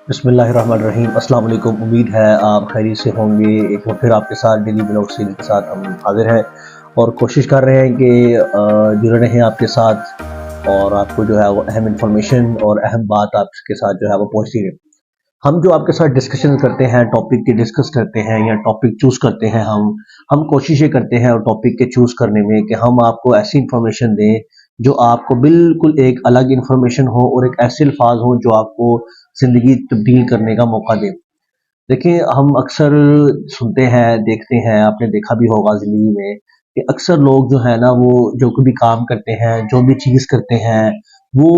بسم اللہ الرحمن الرحیم۔ السلام علیکم، امید ہے آپ خیریت سے ہوں گے۔ ایک بار پھر آپ کے ساتھ ڈیلی بلاگ سیریز کے ساتھ ہم حاضر ہیں اور کوشش کر رہے ہیں کہ جڑے رہیں آپ کے ساتھ اور آپ کو جو ہے وہ اہم انفارمیشن اور اہم بات آپ کے ساتھ جو ہے وہ پہنچتی رہے۔ ہم جو آپ کے ساتھ ڈسکشن کرتے ہیں، ٹاپک کی ڈسکس کرتے ہیں یا ٹاپک چوز کرتے ہیں، ہم کوششیں کرتے ہیں اور ٹاپک کے چوز کرنے میں کہ ہم آپ کو ایسی انفارمیشن دیں جو آپ کو بالکل ایک الگ انفارمیشن ہو اور ایک ایسے الفاظ ہوں جو آپ کو زندگی تبدیل کرنے کا موقع دیں۔ دیکھیں، ہم اکثر سنتے ہیں، دیکھتے ہیں، آپ نے دیکھا بھی ہوگا زندگی میں کہ اکثر لوگ جو ہے نا وہ جو بھی کام کرتے ہیں، جو بھی چیز کرتے ہیں، وہ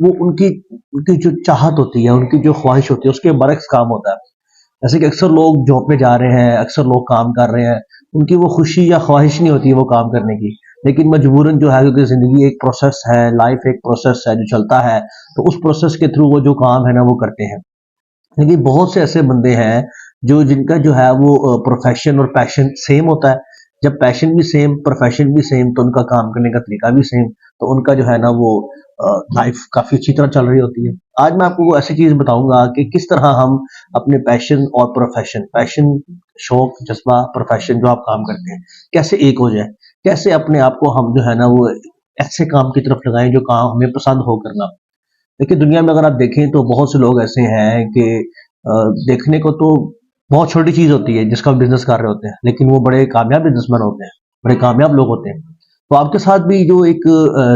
ان کی جو چاہت ہوتی ہے، ان کی جو خواہش ہوتی ہے، اس کے برعکس کام ہوتا ہے۔ جیسے کہ اکثر لوگ جاب پہ جا رہے ہیں، اکثر لوگ کام کر رہے ہیں، ان کی وہ خوشی یا خواہش نہیں ہوتی ہے وہ کام کرنے کی، لیکن مجبوراً جو ہے، کیونکہ زندگی ایک پروسیس ہے، لائف ایک پروسیس ہے جو چلتا ہے، تو اس پروسیس کے تھرو وہ جو کام ہے نا وہ کرتے ہیں۔ لیکن بہت سے ایسے بندے ہیں جن کا جو ہے وہ پروفیشن اور پیشن سیم ہوتا ہے۔ جب پیشن بھی سیم، پروفیشن بھی سیم، تو ان کا کام کرنے کا طریقہ بھی سیم، تو ان کا جو ہے نا وہ لائف کافی اچھی طرح چل رہی ہوتی ہے۔ آج میں آپ کو وہ ایسی چیز بتاؤں گا کہ کس طرح ہم اپنے پیشن اور پیشن، شوق، جذبہ، پروفیشن جو آپ کام کرتے ہیں، کیسے ایک ہو جائے، کیسے اپنے آپ کو ہم جو ہے نا وہ ایسے کام کی طرف لگائیں جو کام ہمیں پسند ہو کرنا۔ دیکھیں، دنیا میں اگر آپ دیکھیں تو بہت سے لوگ ایسے ہیں کہ دیکھنے کو تو بہت چھوٹی چیز ہوتی ہے جس کا بزنس کر رہے ہوتے ہیں، لیکن وہ بڑے کامیاب بزنس مین ہوتے ہیں، بڑے کامیاب لوگ ہوتے ہیں۔ تو آپ کے ساتھ بھی جو ایک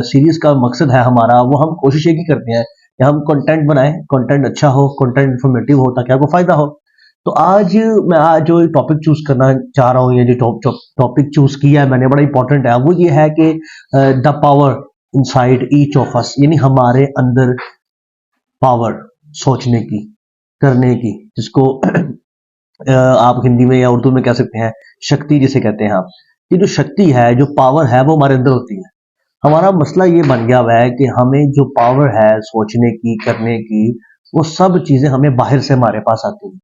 سیریز کا مقصد ہے ہمارا، وہ ہم کوشش یہ کی کرتے ہیں کہ ہم کنٹینٹ بنائیں، کنٹینٹ اچھا ہو، کنٹینٹ انفارمیٹیو ہو، تاکہ آپ کو فائدہ ہو۔ تو آج جو ٹاپک چوز کرنا چاہ رہا ہوں، یا جو ٹاپک چوز کیا ہے میں نے، بڑا امپورٹنٹ ہے، وہ یہ ہے کہ the power inside each of us, یعنی ہمارے اندر پاور، سوچنے کی، کرنے کی، جس کو آپ ہندی میں یا اردو میں کہہ سکتے ہیں شکتی جسے کہتے ہیں آپ۔ یہ جو شکتی ہے، جو پاور ہے، وہ ہمارے اندر ہوتی ہے۔ ہمارا مسئلہ یہ بن گیا ہوا ہے کہ ہمیں جو پاور ہے سوچنے کی، کرنے کی، وہ سب چیزیں ہمیں باہر سے ہمارے پاس آتی ہیں۔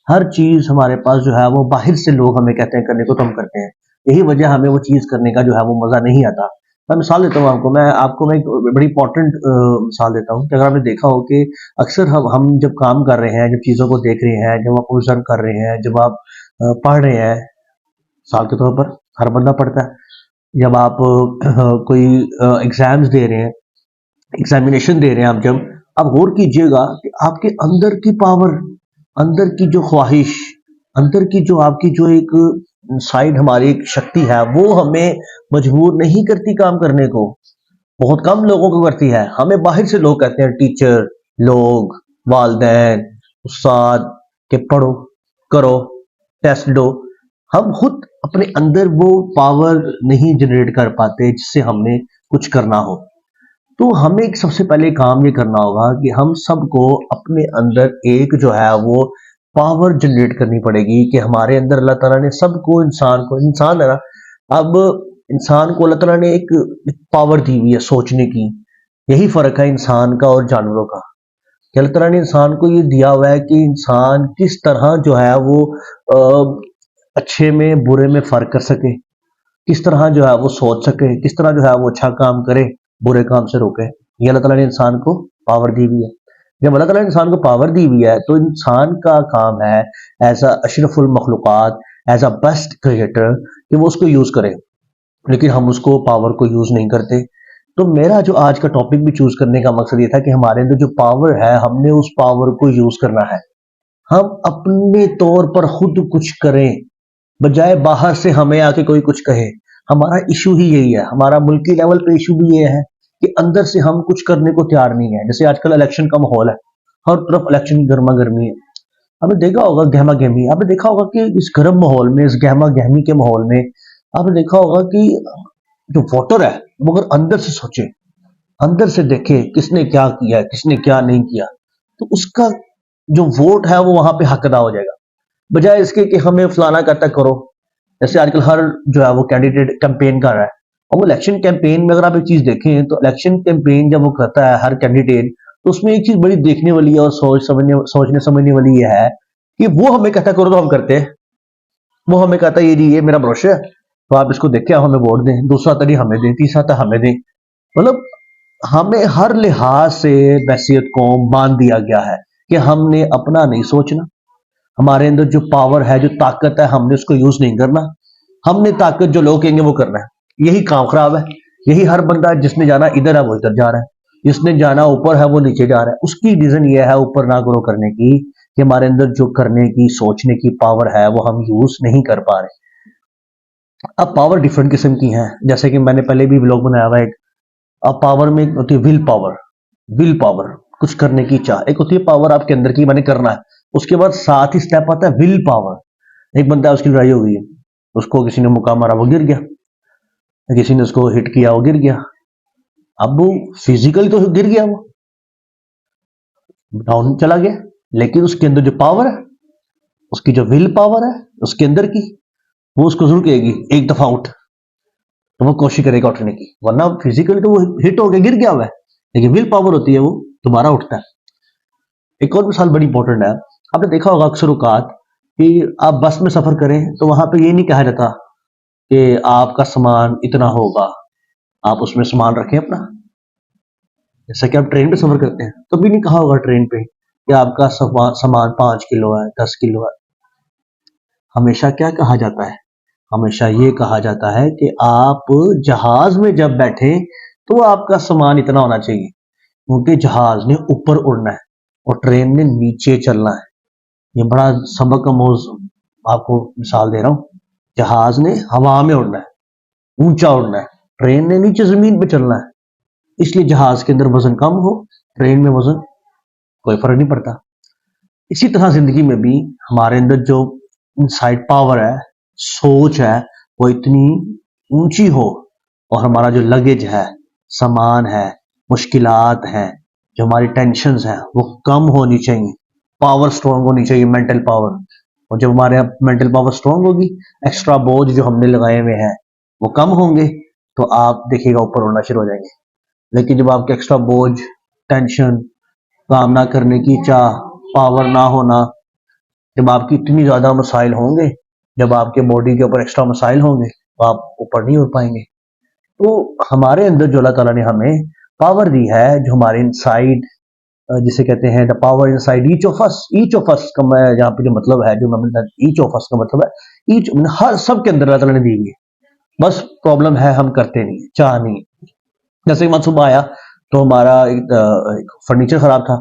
ہر چیز ہمارے پاس جو ہے وہ باہر سے لوگ ہمیں کہتے ہیں کرنے کو، تو ہم کرتے ہیں۔ یہی وجہ ہمیں وہ چیز کرنے کا جو ہے وہ مزہ نہیں آتا۔ میں مثال دیتا ہوں آپ کو میں ایک بڑی امپورٹنٹ مثال دیتا ہوں کہ اگر آپ نے دیکھا ہو کہ اکثر ہم جب کام کر رہے ہیں، جب چیزوں کو دیکھ رہے ہیں، جب آپ آبزرو کر رہے ہیں، جب آپ پڑھ رہے ہیں، مثال کے طور پر ہر بندہ پڑھتا ہے، جب آپ کوئی ایگزامز دے رہے ہیں، ایگزامینیشن دے رہے ہیں، جب آپ غور کیجئے گا کہ آپ کے اندر کی پاور، اندر کی جو خواہش، اندر کی جو آپ کی جو ایک سائڈ، ہماری ایک شکتی ہے، وہ ہمیں مجبور نہیں کرتی کام کرنے کو۔ بہت کم لوگوں کو کرتی ہے۔ ہمیں باہر سے لوگ کہتے ہیں، ٹیچر لوگ، والدین، استاد، کہ پڑھو، کرو، ٹیسٹ دو۔ ہم خود اپنے اندر وہ پاور نہیں جنریٹ کر پاتے جس سے ہم نے کچھ کرنا ہو۔ تو ہمیں سب سے پہلے کام یہ کرنا ہوگا کہ ہم سب کو اپنے اندر ایک جو ہے وہ پاور جنریٹ کرنی پڑے گی کہ ہمارے اندر اللہ تعالیٰ نے سب کو، انسان ہے نا، اب انسان کو اللہ تعالیٰ نے ایک پاور دی ہوئی ہے سوچنے کی۔ یہی فرق ہے انسان کا اور جانوروں کا، کہ اللہ تعالیٰ نے انسان کو یہ دیا ہوا ہے کہ انسان کس طرح جو ہے وہ اچھے میں برے میں فرق کر سکے، کس طرح جو ہے وہ سوچ سکے، کس طرح جو ہے وہ اچھا کام کرے، برے کام سے روکے۔ یہ اللہ تعالیٰ نے انسان کو پاور دی ہوئی ہے۔ جب اللہ تعالیٰ نے انسان کو پاور دی ہوئی ہے تو انسان کا کام ہے ایز اے اشرف المخلوقات، ایز اے بیسٹ کریٹر، کہ وہ اس کو یوز کرے، لیکن ہم اس کو پاور کو یوز نہیں کرتے۔ تو میرا جو آج کا ٹاپک بھی چوز کرنے کا مقصد یہ تھا کہ ہمارے اندر جو پاور ہے، ہم نے اس پاور کو یوز کرنا ہے۔ ہم اپنے طور پر خود کچھ کریں، بجائے باہر سے ہمیں آ کے کوئی کچھ کہے۔ ہمارا ایشو ہی یہی ہے، ہمارا ملکی لیول پہ ایشو بھی یہ ہے کہ اندر سے ہم کچھ کرنے کو تیار نہیں ہے۔ جیسے آج کل الیکشن کا ماحول ہے، ہر طرف الیکشن کی گرما گرمی ہے۔ آپ نے دیکھا ہوگا گہما گہمی، آپ نے دیکھا ہوگا کہ اس گرم ماحول میں، اس گہما گہمی کے ماحول میں، آپ نے دیکھا ہوگا کہ جو ووٹر ہے وہ اگر اندر سے سوچے، اندر سے دیکھے کس نے کیا کیا ہے، کس نے کیا نہیں کیا، تو اس کا جو ووٹ ہے وہ وہاں پہ حق ادا ہو جائے گا، بجائے اس کے کہ ہمیں فلانا کہتا کرو۔ جیسے آج کل ہر جو ہے وہ کینڈیڈیٹ کیمپین کر رہا ہے، اور وہ الیکشن کیمپین میں اگر آپ ایک چیز دیکھیں تو الیکشن کیمپین جب وہ کرتا ہے ہر کینڈیڈیٹ، تو اس میں ایک چیز بڑی دیکھنے والی ہے اور سوچنے سمجھنے والی یہ ہے کہ وہ ہمیں کہتا کرو تو ہم کرتے ہیں۔ وہ ہمیں کہتا ہے یہ جی یہ میرا بروشر ہے تو آپ اس کو دیکھ کے ہمیں ووٹ دیں، دوسرا تری ہمیں دیں، تیسرا تر ہمیں دیں۔ مطلب ہمیں ہر لحاظ سے بحیثیت قوم باندھ دیا گیا ہے کہ ہم نے اپنا نہیں سوچنا، ہمارے اندر جو پاور ہے، جو طاقت ہے، ہم نے اس کو یوز نہیں کرنا، ہم نے طاقت جو لوگ کہیں گے وہ کرنا ہے. یہی کام خراب ہے. یہی ہر بندہ جس نے جانا ادھر ہے وہ ادھر جا رہا ہے، جس نے جانا اوپر ہے وہ نیچے جا رہا ہے. اس کی ریزن یہ ہے اوپر نہ گرو کرنے کی کہ ہمارے اندر جو کرنے کی، سوچنے کی پاور ہے وہ ہم یوز نہیں کر پا رہے. اب پاور ڈفرنٹ قسم کی ہیں، جیسے کہ میں نے پہلے بھی ولاگ بنایا ہوا ہے. اب پاور میں ایک ہوتی ہے ول پاور، کچھ کرنے کی چاہ. ایک ہوتی ہے پاور آپ کے اندر کی، میں نے کرنا ہے. اس کے بعد ساتھ ہی سٹیپ آتا ہے ول پاور. ایک بندہ اس کی لڑائی ہو گئی ہے، اس کو کسی نے مکہ مارا، وہ گر گیا. کسی نے اس کو ہٹ کیا، وہ گر گیا. اب وہ فزیکلی تو گر گیا، وہ ڈاؤن چلا گیا، لیکن اس کے اندر جو پاور ہے، اس کی جو ول پاور ہے اس کے اندر کی، وہ اس کو ضرور کہے گی ایک دفعہ اٹھ، تو وہ کوشش کرے گا اٹھنے کی. ورنہ فزیکلی تو وہ ہٹ ہو کے گر گیا ہوا ہے، لیکن ول پاور ہوتی ہے وہ دوبارہ اٹھتا ہے. ایک اور مثال بڑی امپورٹنٹ ہے. آپ نے دیکھا ہوگا اکثر اوقات کہ آپ بس میں سفر کریں تو وہاں پہ یہ نہیں کہا جاتا کہ آپ کا سامان اتنا ہوگا، آپ اس میں سامان رکھیں اپنا. جیسا کہ آپ ٹرین پہ سفر کرتے ہیں تو بھی نہیں کہا ہوگا ٹرین پہ کہ آپ کا سامان 5 کلو ہے، 10 کلو ہے. ہمیشہ کیا کہا جاتا ہے؟ ہمیشہ یہ کہا جاتا ہے کہ آپ جہاز میں جب بیٹھیں تو آپ کا سامان اتنا ہونا چاہیے، کیونکہ جہاز نے اوپر اڑنا ہے اور ٹرین نے نیچے چلنا ہے. یہ بڑا سبق آموز آپ کو مثال دے رہا ہوں. جہاز نے ہوا میں اڑنا ہے، اونچا اڑنا ہے، ٹرین نے نیچے زمین پہ چلنا ہے. اس لیے جہاز کے اندر وزن کم ہو، ٹرین میں وزن کوئی فرق نہیں پڑتا. اسی طرح زندگی میں بھی ہمارے اندر جو انسائڈ پاور ہے، سوچ ہے، وہ اتنی اونچی ہو، اور ہمارا جو لگیج ہے، سامان ہے، مشکلات ہیں، جو ہماری ٹینشنز ہیں، وہ کم ہونی چاہیے. پاور سٹرونگ ہونی چاہیے، مینٹل پاور. اور جب ہمارے یہاں مینٹل پاور سٹرونگ ہوگی، ایکسٹرا بوجھ جو ہم نے لگائے ہوئے ہیں وہ کم ہوں گے، تو آپ دیکھیے گا اوپر اڑنا شروع ہو جائیں گے. لیکن جب آپ کے ایکسٹرا بوجھ، ٹینشن، کام نہ کرنے کی چاہ، پاور نہ ہونا، جب آپ کی اتنی زیادہ مسائل ہوں گے، جب آپ کے باڈی کے اوپر ایکسٹرا مسائل ہوں گے، تو آپ اوپر نہیں ہو پائیں گے. تو ہمارے اندر جو اللہ تعالیٰ نے ہمیں پاور دی ہے، جو ہمارے انسائڈ، جسے کہتے ہیں the power inside each of us کا میں یہاں پہ جو مطلب ہے، جو میں ایچ آف اس کا مطلب ہے ایچ، ہر سب کے اندر اللہ تعالیٰ نے دی ہوئی ہے. بس پرابلم ہے ہم کرتے نہیں، چاہ نہیں. جیسے کہ میں صبح آیا تو ہمارا ایک فرنیچر خراب تھا،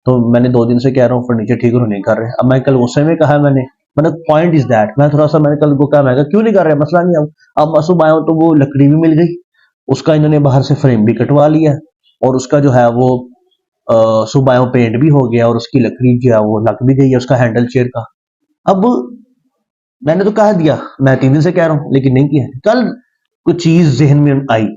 تو میں نے 2 دن سے کہہ رہا ہوں فرنیچر ٹھیک نہیں کر رہے. اب میں کل غصے میں کہا، میں نے پوائنٹ از دیٹ، میں تھوڑا سا میں نے کل کو کہا، میں کہا کیوں نہیں کر رہے، مسئلہ نہیں. اب میں صبح آیا ہوں تو وہ لکڑی بھی مل گئی، اس کا انہوں نے باہر سے فریم بھی کٹوا لیا، اور اس کا جو ہے وہ صبح آیا پینٹ بھی ہو گیا، اور اس کی لکڑی جو ہے وہ لگ بھی گئی ہے، اس کا ہینڈل چیئر کا. اب میں نے تو کہہ دیا، میں 3 دن سے کہہ رہا ہوں لیکن نہیں کیا. کل کچھ چیز ذہن میں آئی،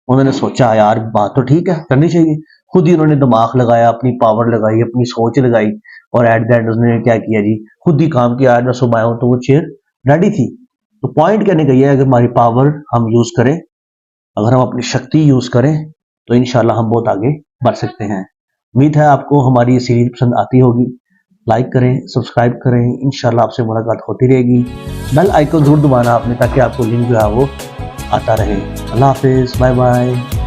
انہوں نے سوچا یار بات تو ٹھیک ہے، کرنی چاہیے. خود ہی انہوں نے دماغ لگایا، اپنی پاور لگائی، اپنی سوچ لگائی، اور ایٹ دا اینڈ انہوں نے کیا کیا جی، خود ہی کام کیا. آج میں صبح آیا ہوں تو وہ چیئر ریڈی تھی. تو پوائنٹ کہنے کا یہ ہے، اگر ہماری پاور ہم یوز کریں، اگر ہم اپنی شکتی یوز کریں، تو انشاءاللہ ہم بہت آگے بڑھ سکتے ہیں. امید ہے آپ کو ہماری یہ سیریز پسند آتی ہوگی. لائک کریں، سبسکرائب کریں. انشاءاللہ آپ سے ملاقات ہوتی رہے گی. بیل آئیکن ضرور دبانا آپ نے، تاکہ آپ کو لنک جو ہے وہ آتا رہے. اللہ حافظ، بائے بائے.